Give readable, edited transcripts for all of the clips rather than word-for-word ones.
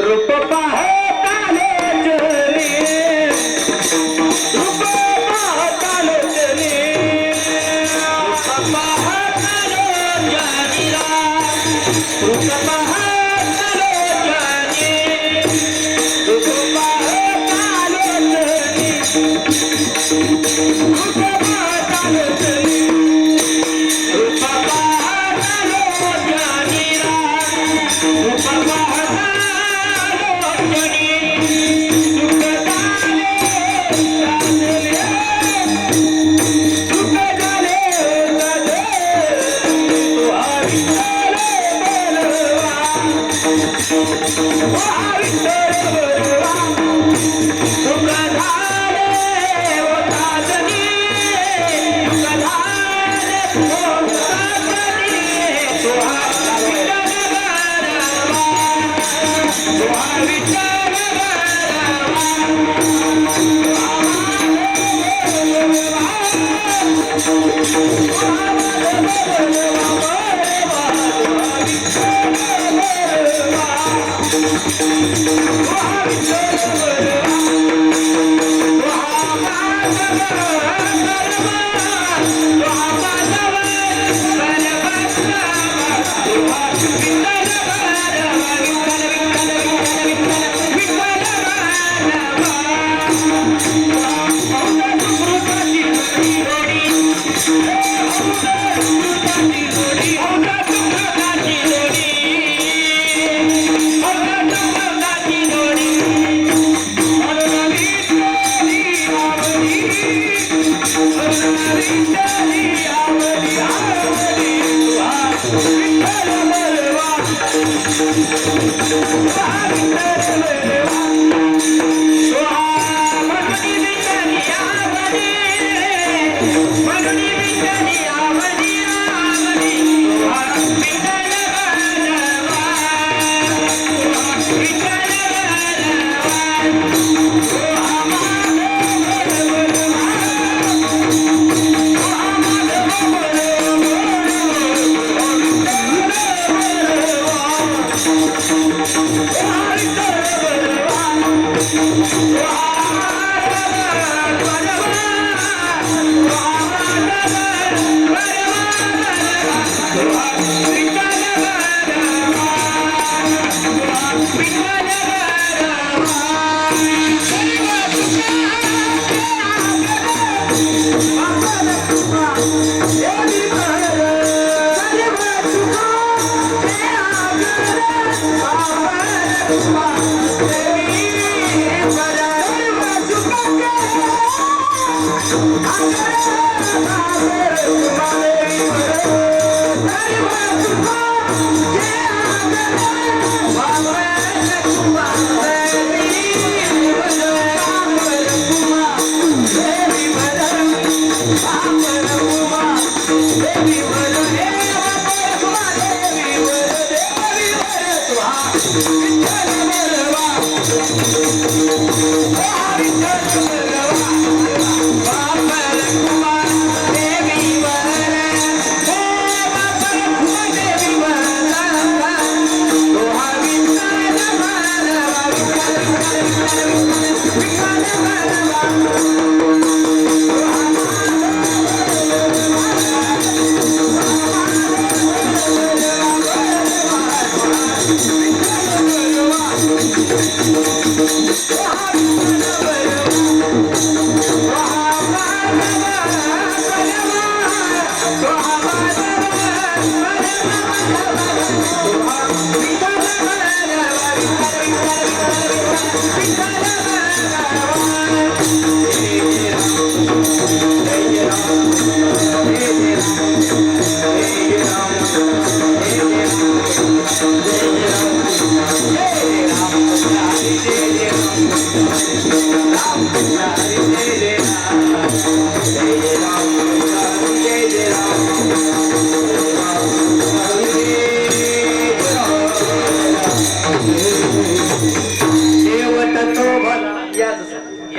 रूप पाहताले चले रूप पाहताले चले रूप पाहताले जानीरा रूप पाहताले जानी रूप पाहताले चले रूप पाहताले चले रूप पाहताले जानीरा रूप पाहताले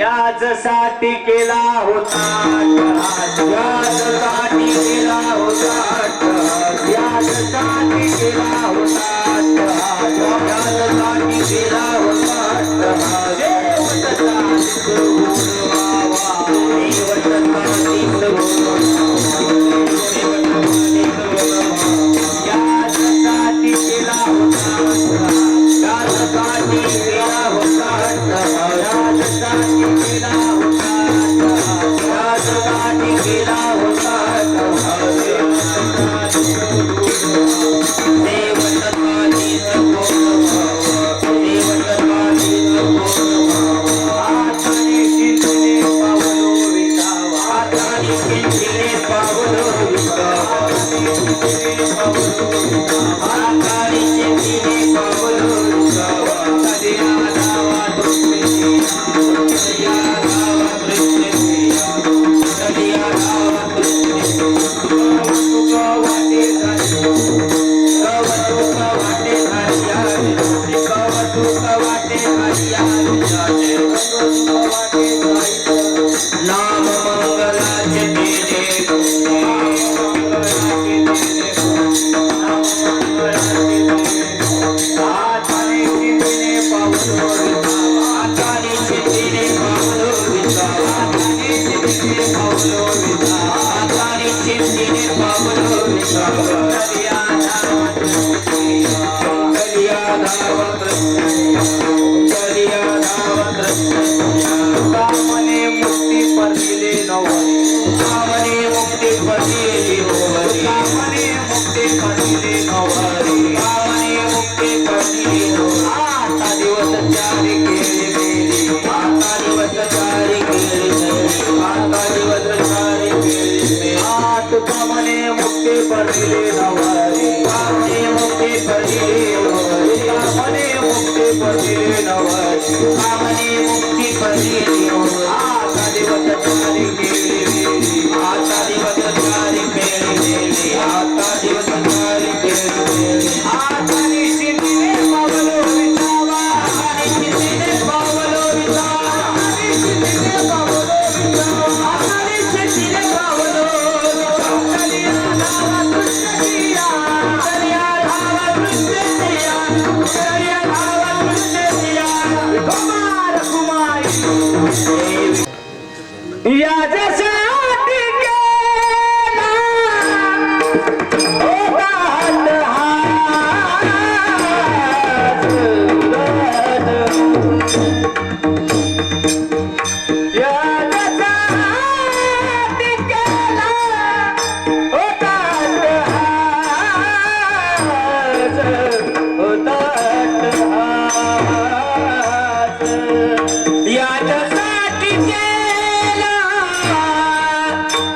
याचसाठी केला होता अट्टहास, याचसाठी केला होता अट्टहास, याचसाठी केला होता अट्टहास, याचसाठी केला होता अट्टहास. देवदत्ताची गुणवावा, देवदत्ताची याचसाठी केला होता अट्टहास, याचसाठी केला होता अट्टहास, याचसाठी केला होता अट्टहास, याचसाठी केला होता अट्टहास. देवदत्ताची हाताने शिंपले पावलो विसावा, हाताने शिंपले पावलो विसावा, हाताने शिंपले पावलो विसावा. कलिया गावात कलिया गावात कलिया गावात वाटे नाम मंगलाचे दिले हाताने शिंपले पावलो विसावा, हाताने शिंपले पावलो विसावा, हाताने शिंपले पावलो विसावा, हाताने शिंपले पावलो विसावा. कलिया धावत कलिया धावत कामने मुक्ती पदिले नवरे, कामने मुक्ती पदिले नवरे, कामने मुक्ती पदिले नवरे, कामने मुक्ती पदिले नवरे. आता दिवस चारी केले मेले, आता दिवस चारी केले मेले, आता दिवस चारी केले मेले. आत कामने मुक्ती पदिले नवरे, कामने मुक्ती पदिले नवरे, कामने मुक्ती पदिले नवरे, कामने मुक्ती पदिले नवरे. आता दिवस चारी केले मेले, आता दिवस चारी केले मेले, आता दिवस चारी केले मेले. हाताने शिंपले पावलो विसावा, हाताने शिंपले पावलो विसावा, हाताने शिंपले पावलो विसावा, हाताने शिंपले पावलो विसावा. कलिया धावा कृष्णजिया, कलिया धावा कृष्णजिया, कलिया धावा कृष्णजिया. कुमार कुमारी याच्यासाठी केला होता अट्टहास, याच्यासाठी केला होता अट्टहास, होता अट्टहास. याच्यासाठी केला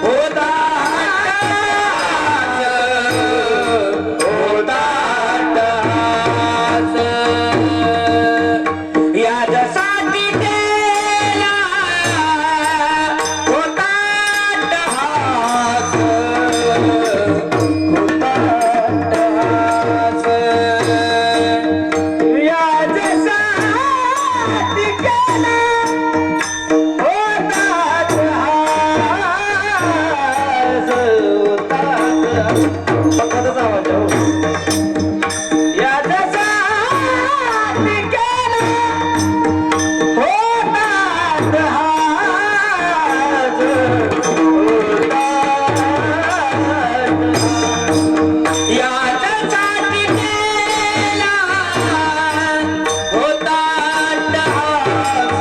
होता अट्टहास, होता अट्टहास. याच्यासाठी केला होता अट्टहास, होता अट्टहास. याच्यासाठी केला होता अट्टहास, होता अट्टहास. फक्तच आवाज आहे, हो. याच्यासाठी केला होता अट्टहास, होता अट्टहास. याच्यासाठी केला होता अट्टहास,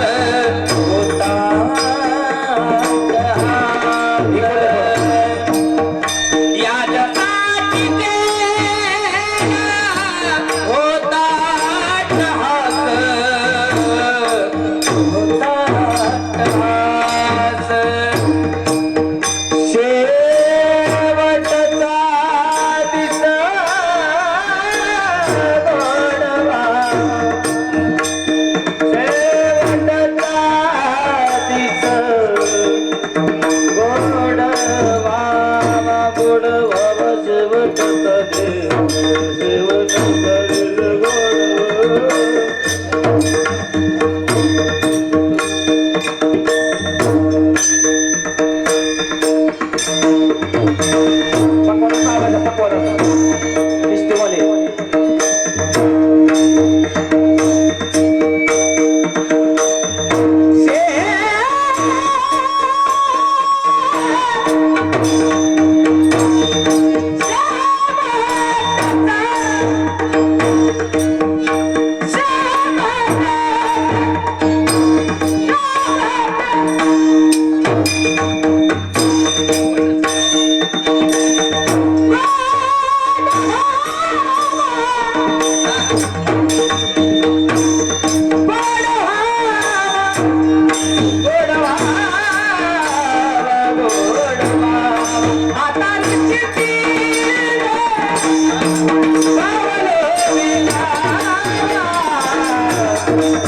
Oh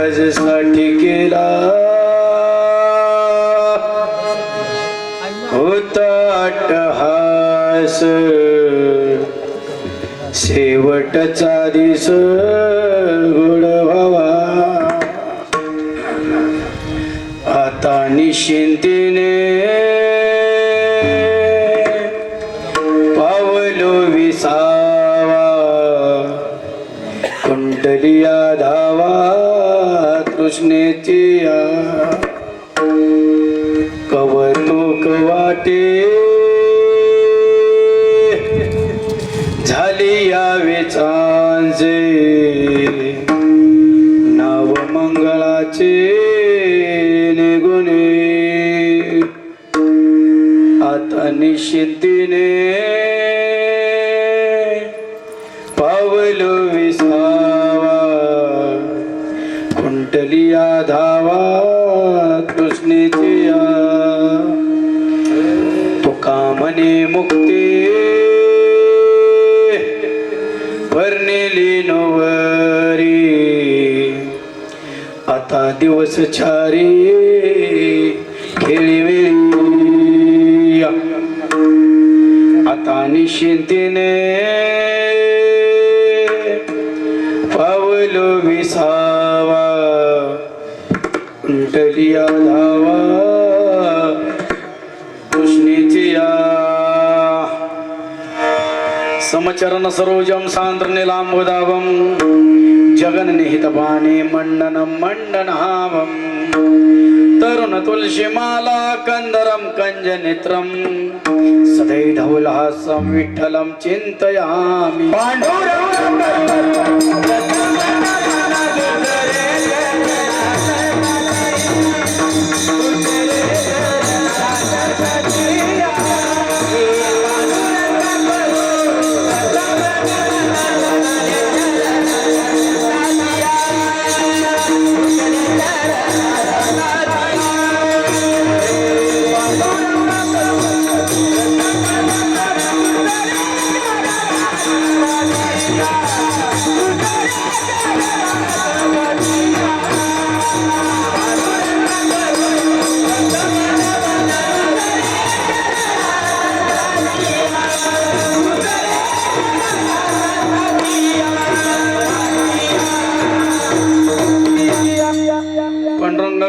यासाठी केला होता अट्टहास, शेवटचा दिस गोड व्हावा. आता निश्चिंतीने पावलो विसावा, कुंडलिया धावा तृष्णेची. पावते झाली यावे चांजे नाव मंगळाचे निगुणे आता निश्चितीने पावल विसावा कुंटलिया धावा कृष्णेची तुका म्हणे मुक्ती वर्णिली नवरी आता दिवस चारी खेळीवेळी आता निश्चिंतीने पावल विसावा कुंटलिया धावा कृष्णेची समचरण सरोजम सांद्र नीलांबुदावम जगन निहितपाने मंडनम मंडनहावम तरुण तुलसी माला कंदरम कंज नेत्रम सदैढवलहासं विठ्ठलं चिन्तयामि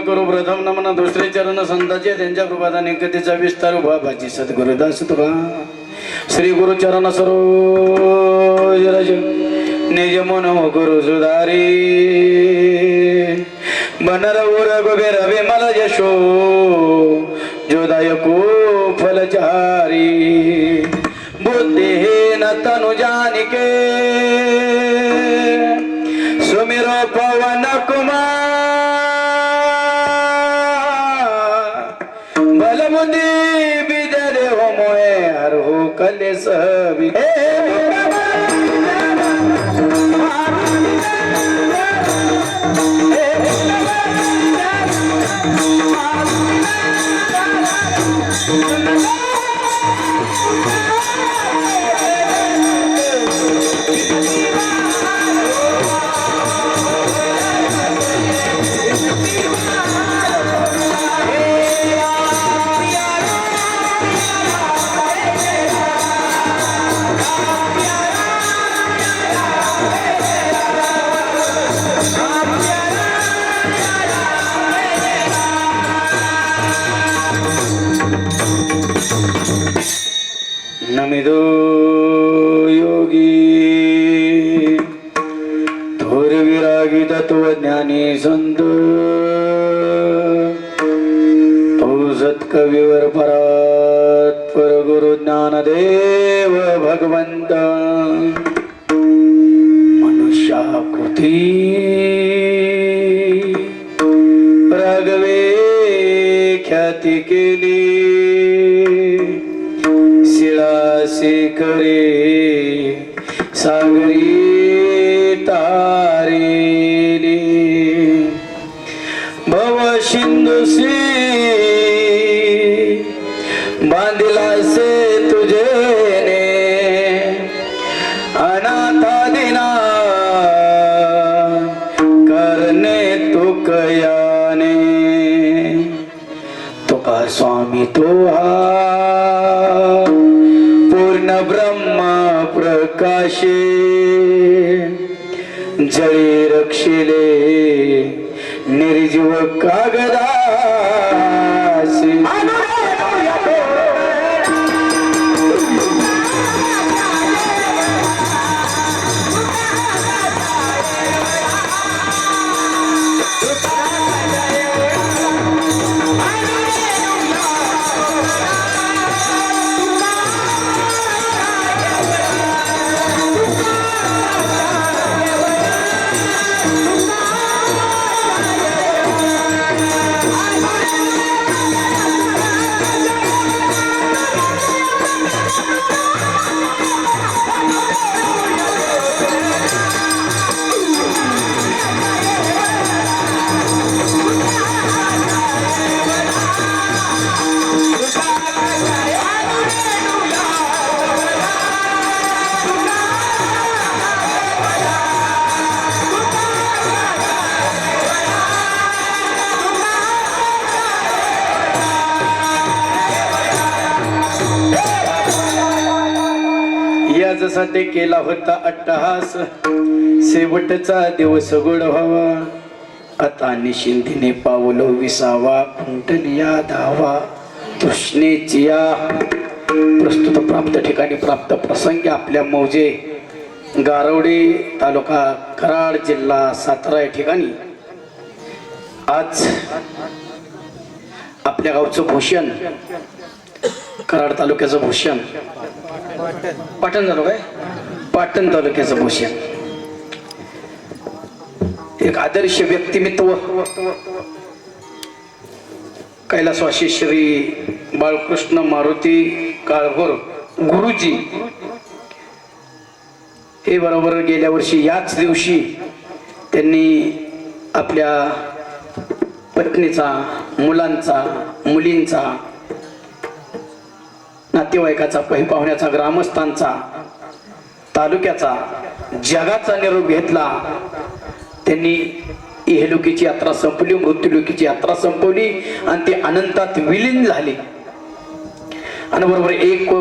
गुरु प्रथम नमन दुसरे चरण संताचे त्यांच्या कृपादाने कथेचा विस्तार उभा भाजी सद्गुरुदास तुका श्री गुरु चरण सरोज रज निज मन गुरु सुधारी बनर उर गोबेर विमल यशो जोदायको फलचारी बुद्धिहीन तनु जानिके सुमिरो पवन कुमार बलमुदी बिदरे हो मोए हर हो कले सभी नमिदो योगी थोर विरागी तत्वज्ञानी संत औसत कविवर परात्पर गुरु ज्ञानदेव भगवंत मनुष्याकृती रागवे ख्याती केली करे सागरी तारेली भव सिंधुसी बांधिला से तुझे ने अनाथा दिना करने तू कयाने तो का स्वामी तो ब्रह्म प्रकाशे जळी रक्षिले निर्जीव कागदासी याच्यासाठी केला होता अट्टहास, शेवटचा दिवस गोड व्हावा, आता निशिंदीने पावलं विसावा, फुंटलिया धावा तृष्णेची या. प्रस्तुत प्राप्त ठिकाणी प्राप्त प्रसंगी आपल्या मौजे गारवडी तालुका कराड जिल्हा सातारा या ठिकाणी आज आपल्या गावचं भूषण, कराड तालुक्याचं भूषण, पाटण झालं काय, पाटण तालुक्याचं भूषण, एक आदर्श व्यक्तिमत्व कैलासवासी श्री बाळकृष्ण मारुती काळभोर गुरुजी हे बरोबर गेल्या वर्षी याच दिवशी त्यांनी आपल्या पत्नीचा, मुलांचा, मुलींचा, नातेवाईकाचा, पाहुण्याचा, ग्रामस्थांचा, तालुक्याचा, जगाचा निरोप घेतला. त्यांनी इहलोकीची यात्रा संपली, मृत्यूलोकीची यात्रा संपवली आणि ते अनंतात विलीन झाले. आणि बरोबर 1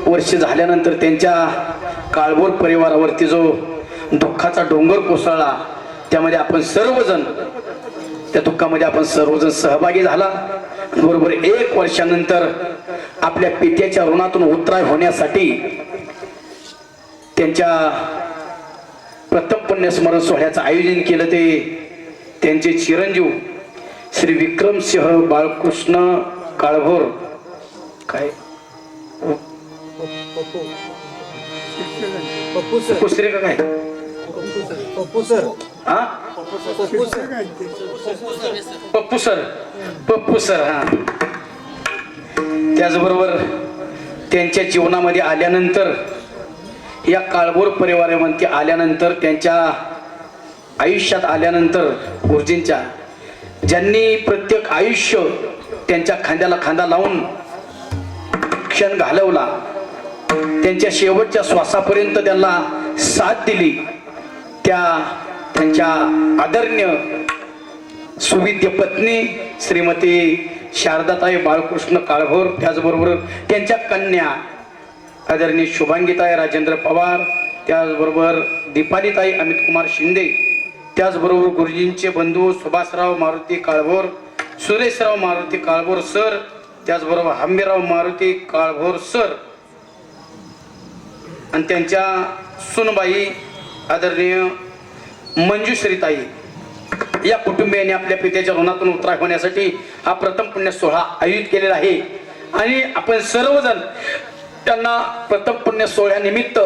वर्ष झाल्यानंतर त्यांच्या काळभोर परिवारावरती जो दुःखाचा डोंगर कोसळला, त्यामध्ये आपण सर्वजण, त्या दुःखामध्ये आपण सर्वजण सहभागी झाला. बरोबर 1 वर्षानंतर आपल्या पित्याच्या ऋणातून उतराय होण्यासाठी त्यांच्या प्रथम पुण्यस्मरण सोहळ्याचं आयोजन केलं. ते त्यांचे चिरंजीव श्री विक्रमसिंह बाळकृष्ण काळभोर काय पुसरे का काय पप्पू सर हा. त्याचबरोबर त्यांच्या जीवनामध्ये आल्यानंतर, या काळभोर परिवारामध्ये आल्यानंतर, त्यांच्या आयुष्यात आल्यानंतर, गुरुजींच्या ज्यांनी प्रत्येक आयुष्य त्यांच्या खांद्याला खांदा लावून क्षण घालवला, त्यांच्या शेवटच्या श्वासापर्यंत त्यांना साथ दिली, त्यांच्या आदरणीय सुविद्य पत्नी श्रीमती शारदाताई बाळकृष्ण काळभोर, त्याचबरोबर त्यांच्या कन्या आदरणीय शुभांगीताई राजेंद्र पवार, त्याचबरोबर दीपालीताई अमित कुमार शिंदे, त्याचबरोबर गुरुजींचे बंधू सुभाषराव मारुती काळभोर, सुरेशराव मारुती काळभोर सर, त्याचबरोबर हंबीराव मारुती काळभोर सर आणि त्यांच्या सुनबाई आदरणीय मंजुश्रीताई, या कुटुंबियांनी आपल्या पित्याच्या ऋणातून उतराय होण्यासाठी हा प्रथम पुण्य सोहळा आयोजित केलेला आहे. आणि आपण सर्वजण त्यांना प्रथम पुण्य सोहळ्यानिमित्त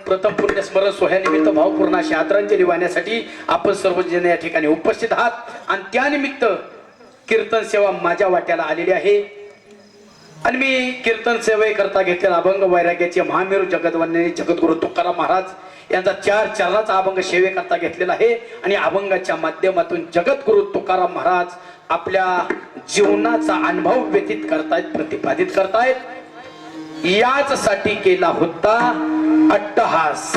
प्रथम पुण्य स्मरण सोहळ्यानिमित्त भावपूर्ण अशी आदरांजली वाहण्यासाठी आपण सर्वजण या ठिकाणी उपस्थित आहात. आणि त्यानिमित्त कीर्तन सेवा माझ्या वाट्याला आलेली आहे. आणि मी कीर्तन सेवेकरता घेतलेला अभंग वैराग्याचे महामेरू जगद्वंदनी जगद्गुरु तुकाराम महाराज यांचा 4 चरणाचा अभंग सेवेकरता घेतलेला आहे. आणि अभंगाच्या माध्यमातून जगद्गुरु तुकाराम महाराज आपल्या जीवनाचा अनुभव व्यतीत करतायत, प्रतिपादित करतायत. याच साठी केला होता अट्टहास.